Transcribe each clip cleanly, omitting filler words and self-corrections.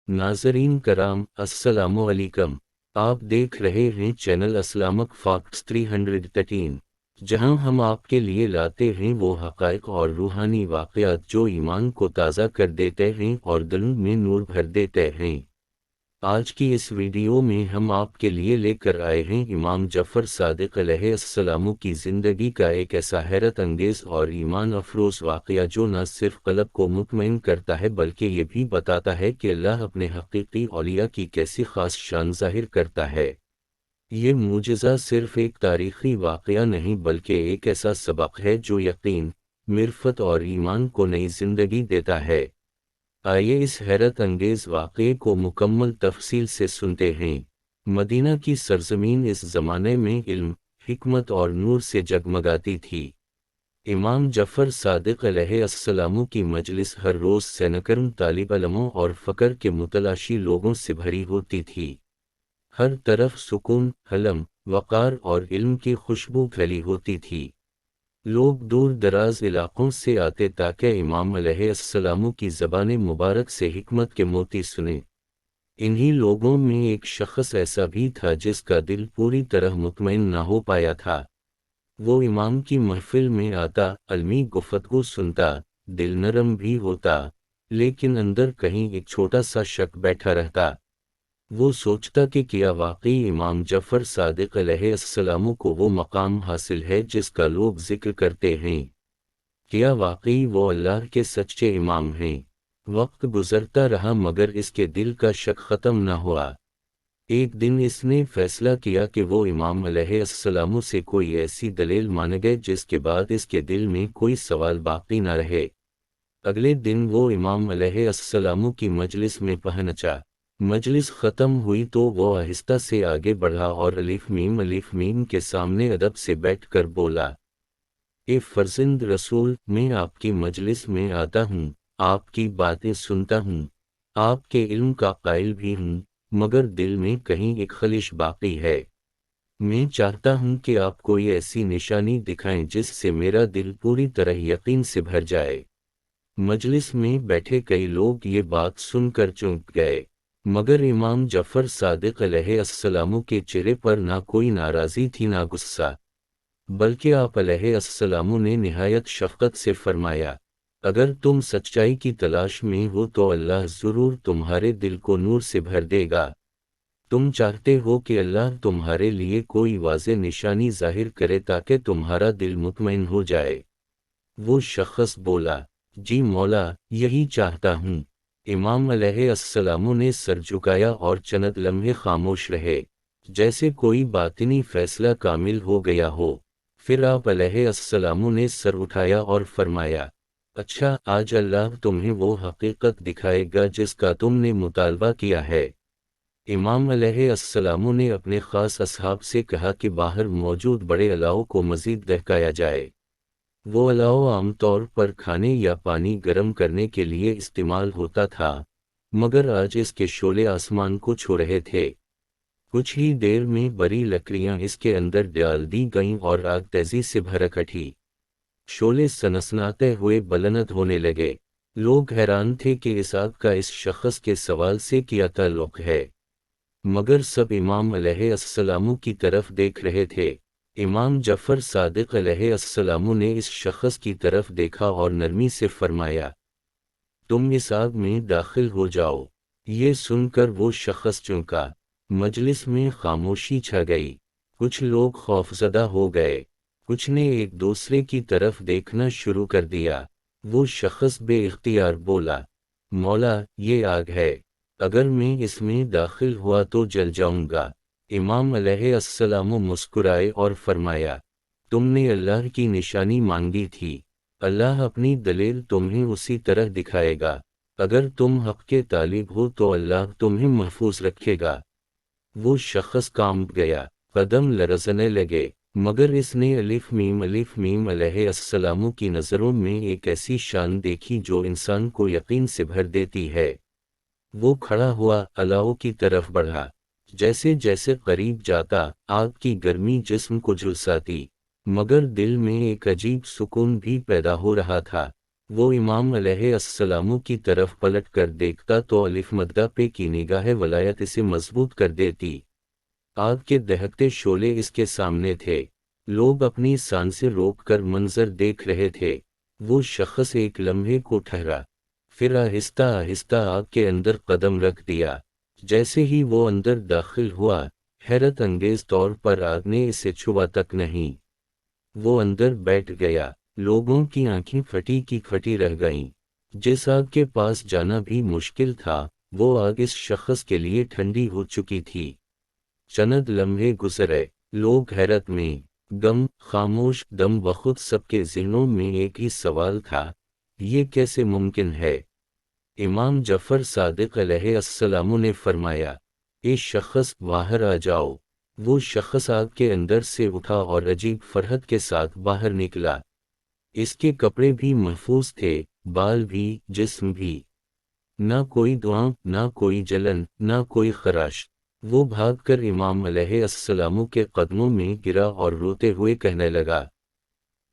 नाज़रीन कराम अस्सलामु अलैकुम। आप देख रहे हैं चैनल इस्लामिक फैक्ट्स 313, जहां हम आपके लिए लाते हैं वो हक़ाइक़ और रूहानी वाक़यात जो ईमान को ताज़ा कर देते हैं और दिलों में नूर भर देते हैं। आज की इस वीडियो में हम आपके लिए लेकर आए हैं इमाम जफ़र सादिक़ अलैहिस्सलाम की ज़िंदगी का एक ऐसा हैरत अंगेज़ और ईमान अफरोज़ वाक़या जो न सिर्फ़ क़ल्ब को मुतमईन करता है बल्कि ये भी बताता है कि अल्लाह अपने हक़ीक़ी औलिया की कैसी ख़ास शान ज़ाहिर करता है। ये मुजज़ा सिर्फ़ एक तारीख़ी वाक़या नहीं बल्कि एक ऐसा सबक है जो यकीन, मिरफ़त और ईमान को नई ज़िंदगी देता है। आइए इस हैरत अंगेज़ वाक़ये को मुकम्मल तफ़सील से सुनते हैं। मदीना की सरज़मीन इस ज़माने में इल्म, हिकमत और नूर से जगमगाती थी। इमाम जफ़र सादिक़ अलैहिस्सलाम की मजलिस हर रोज़ सैनकर्म तालिब इल्मों और फ़क्र के मुतलाशी लोगों से भरी होती थी। हर तरफ सुकून, हलम, वक़ार और इल्म की खुशबू फैली होती थी। लोग दूर दराज इलाक़ों से आते ताकि इमाम अलैहिस्सलाम की ज़बान मुबारक से हिकमत के मोती सुने। इन्हीं लोगों में एक शख़्स ऐसा भी था जिसका दिल पूरी तरह मुतमईन ना हो पाया था। वो इमाम की महफ़िल में आता, अलमी गुफ्तगू सुनता, दिल नरम भी होता, लेकिन अंदर कहीं एक छोटा सा शक बैठा रहता। वो सोचता कि क्या वाकई इमाम जफ़र सादिक़ अलैहिस्सलाम को वो मकाम हासिल है जिसका लोग ज़िक्र करते हैं। क्या वाकई वो अल्लाह के सच्चे इमाम हैं। वक्त गुज़रता रहा मगर इसके दिल का शक ख़त्म न हुआ। एक दिन इसने फैसला किया कि वो इमाम अलैहिस्सलाम से कोई ऐसी दलील मांगे जिसके बाद इसके दिल में कोई सवाल बाकी न रहे। अगले दिन वो इमाम अलैहिस्सलाम की मजलिस में पहुंचा। मजलिस ख़त्म हुई तो वो आहिस्ता से आगे बढ़ा और अलिफ मीम के सामने अदब से बैठकर बोला, ए फर्जंद रसूल, मैं आपकी मजलिस में आता हूँ, आपकी बातें सुनता हूँ, आपके इल्म का कायल भी हूँ, मगर दिल में कहीं एक खलिश बाकी है। मैं चाहता हूँ कि आप कोई ऐसी निशानी दिखाएं जिससे मेरा दिल पूरी तरह यकीन से भर जाए। मजलिस में बैठे कई लोग ये बात सुनकर चौंक गए, मगर इमाम जफ़र सादिक़ अलैहिस्सलाम के चेहरे पर ना कोई नाराज़ी थी ना गुस्सा, बल्कि आप अलैहिस्सलाम ने निहायत शफ़क़त से फरमाया, अगर तुम सच्चाई की तलाश में हो तो अल्लाह ज़रूर तुम्हारे दिल को नूर से भर देगा। तुम चाहते हो कि अल्लाह तुम्हारे लिए कोई वाज़े निशानी ज़ाहिर करे ताकि तुम्हारा दिल मुतमईन हो जाए। वो शख़्स बोला, जी मौला, यही चाहता हूँ। इमाम अलैहिस्सलाम ने सर झुकाया और चंद लम्हे खामोश रहे, जैसे कोई बातिनी फैसला कामिल हो गया हो। फिर आप अलैहिस्सलाम ने सर उठाया और फरमाया, अच्छा, आज अल्लाह तुम्हें वो हकीकत दिखाएगा जिसका तुमने मुतालबा किया है। इमाम अलैहिस्सलाम ने अपने ख़ास असहाब से कहा कि बाहर मौजूद बड़े अलाव को मज़ीद दहकाया जाए। वो अलाव आमतौर पर खाने या पानी गर्म करने के लिए इस्तेमाल होता था, मगर आज इसके शोले आसमान को छू रहे थे। कुछ ही देर में बड़ी लकड़ियां इसके अंदर डाल दी गईं और आग तेजी से भड़क उठी। शोले सनसनाते हुए बुलंद होने लगे। लोग हैरान थे कि इस आग का इस शख़्स के सवाल से क्या ताल्लुक़ है, मगर सब इमाम अलैहिस्सलाम की तरफ देख रहे थे। इमाम जफ़र सादिक़ अलैहिस्सलाम ने इस शख़्स की तरफ देखा और नरमी से फरमाया, तुम इस आग में दाखिल हो जाओ। ये सुनकर वो शख़्स चौंका। मजलिस में खामोशी छा गई। कुछ लोग खौफज़दा हो गए, कुछ ने एक दूसरे की तरफ देखना शुरू कर दिया। वो शख़्स बेइख्तियार बोला, मौला, ये आग है, अगर मैं इसमें दाखिल हुआ तो जल जाऊंगा। इमाम अलैहिस्सलाम मुस्कुराए और फरमाया, तुमने अल्लाह की निशानी मांगी थी, अल्लाह अपनी दलील तुम्हें उसी तरह दिखाएगा। अगर तुम हक़ के तालिब हो तो अल्लाह तुम्हें महफूज रखेगा। वो शख़्स कांप गया, कदम लरज़ने लगे, मगर इसने अलिफ मीम अलैहिस्सलाम की नज़रों में एक ऐसी शान देखी जो इंसान को यकीन से भर देती है। वो खड़ा हुआ, अलाव की तरफ बढ़ा। जैसे जैसे करीब जाता, आग की गर्मी जिस्म को झुलसाती, मगर दिल में एक अजीब सुकून भी पैदा हो रहा था। وہ امام علیہ السلام کی طرف پلٹ کر دیکھتا تو الف مدہ پہ کی نگاہ ولایت اسے مضبوط کر دیتی۔ آگ کے دہکتے شعلے اس کے سامنے تھے، لوگ اپنی سانسیں روک کر منظر دیکھ رہے تھے۔ وہ شخص ایک لمحے کو ٹھہرا، پھر آہستہ آہستہ آگ کے اندر قدم رکھ دیا۔ جیسے ہی وہ اندر داخل ہوا، حیرت انگیز طور پر آگ نے اسے چھوا تک نہیں۔ وہ اندر بیٹھ گیا، لوگوں کی آنکھیں پھٹی کی پھٹی رہ گئیں۔ جس آگ کے پاس جانا بھی مشکل تھا، وہ آگ اس شخص کے لیے ٹھنڈی ہو چکی تھی۔ چند لمحے گزرے، لوگ حیرت میں گم خاموش دم بخود سب کے ذہنوں میں ایک ہی سوال تھا، یہ کیسے ممکن ہے؟ امام جعفر صادق علیہ السلام نے فرمایا، اے شخص باہر آ جاؤ۔ وہ شخص آگ کے اندر سے اٹھا اور عجیب فرحت کے ساتھ باہر نکلا۔ اس کے کپڑے بھی محفوظ تھے، بال بھی، جسم بھی۔ نہ کوئی دعا، نہ کوئی جلن، نہ کوئی خراش۔ وہ بھاگ کر امام علیہ السلام کے قدموں میں گرا اور روتے ہوئے کہنے لگا،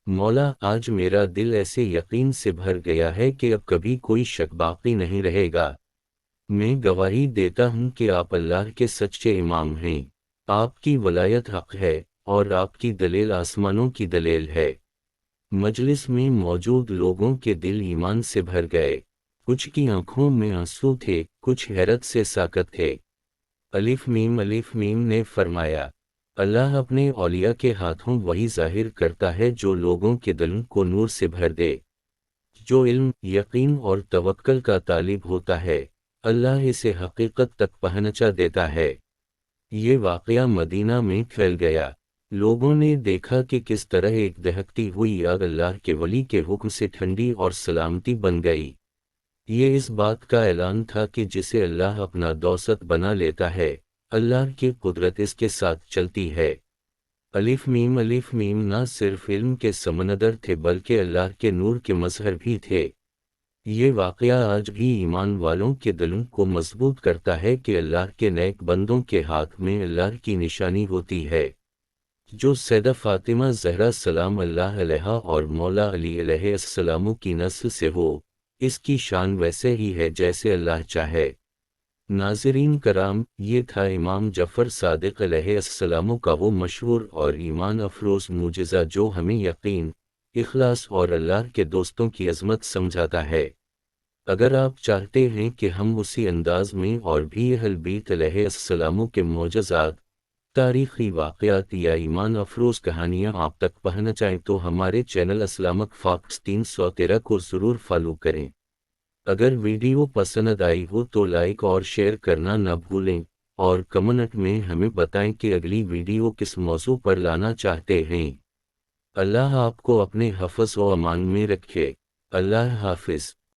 مولا، آج میرا دل ایسے یقین سے بھر گیا ہے کہ اب کبھی کوئی شک باقی نہیں رہے گا۔ میں گواہی دیتا ہوں کہ آپ اللہ کے سچے امام ہیں، آپ کی ولایت حق ہے، اور آپ کی دلیل آسمانوں کی دلیل ہے۔ مجلس میں موجود لوگوں کے دل ایمان سے بھر گئے، کچھ کی آنکھوں میں آنسو تھے، کچھ حیرت سے ساکت تھے۔ الف میم نے فرمایا، اللہ اپنے اولیاء کے ہاتھوں وہی ظاہر کرتا ہے جو لوگوں کے دلوں کو نور سے بھر دے۔ جو علم، یقین اور توکل کا طالب ہوتا ہے، اللہ اسے حقیقت تک پہنچا دیتا ہے۔ یہ واقعہ مدینہ میں پھیل گیا۔ لوگوں نے دیکھا کہ کس طرح ایک دہکتی ہوئی آگ اللہ کے ولی کے حکم سے ٹھنڈی اور سلامتی بن گئی۔ یہ اس بات کا اعلان تھا کہ جسے اللہ اپنا دوست بنا لیتا ہے، اللہ کی قدرت اس کے ساتھ چلتی ہے۔ الف میم نہ صرف علم کے سمندر تھے بلکہ اللہ کے نور کے مظہر بھی تھے۔ یہ واقعہ آج بھی ایمان والوں کے دلوں کو مضبوط کرتا ہے کہ اللہ کے نیک بندوں کے ہاتھ میں اللہ کی نشانی ہوتی ہے۔ جو سیدہ فاطمہ زہرا سلام اللہ علیہا اور مولا علی علیہ السلام کی نسل سے ہو، اس کی شان ویسے ہی ہے جیسے اللہ چاہے۔ ناظرین کرام، یہ تھا امام جعفر صادق علیہ السلام کا وہ مشہور اور ایمان افروز معجزہ جو ہمیں یقین، اخلاص اور اللہ کے دوستوں کی عظمت سمجھاتا ہے۔ اگر آپ چاہتے ہیں کہ ہم اسی انداز میں اور بھی اہل بیت علیہ السلام کے معجزات، تاریخی واقعات یا ایمان افروز کہانیاں آپ تک پہنچائیں تو ہمارے چینل اسلامک فاکٹس 313 کو ضرور فالو کریں۔ اگر ویڈیو پسند آئی ہو تو لائک اور شیئر کرنا نہ بھولیں، اور کمنٹ میں ہمیں بتائیں کہ اگلی ویڈیو کس موضوع پر لانا چاہتے ہیں۔ اللہ آپ کو اپنے حفظ و امان میں رکھے۔ اللہ حافظ۔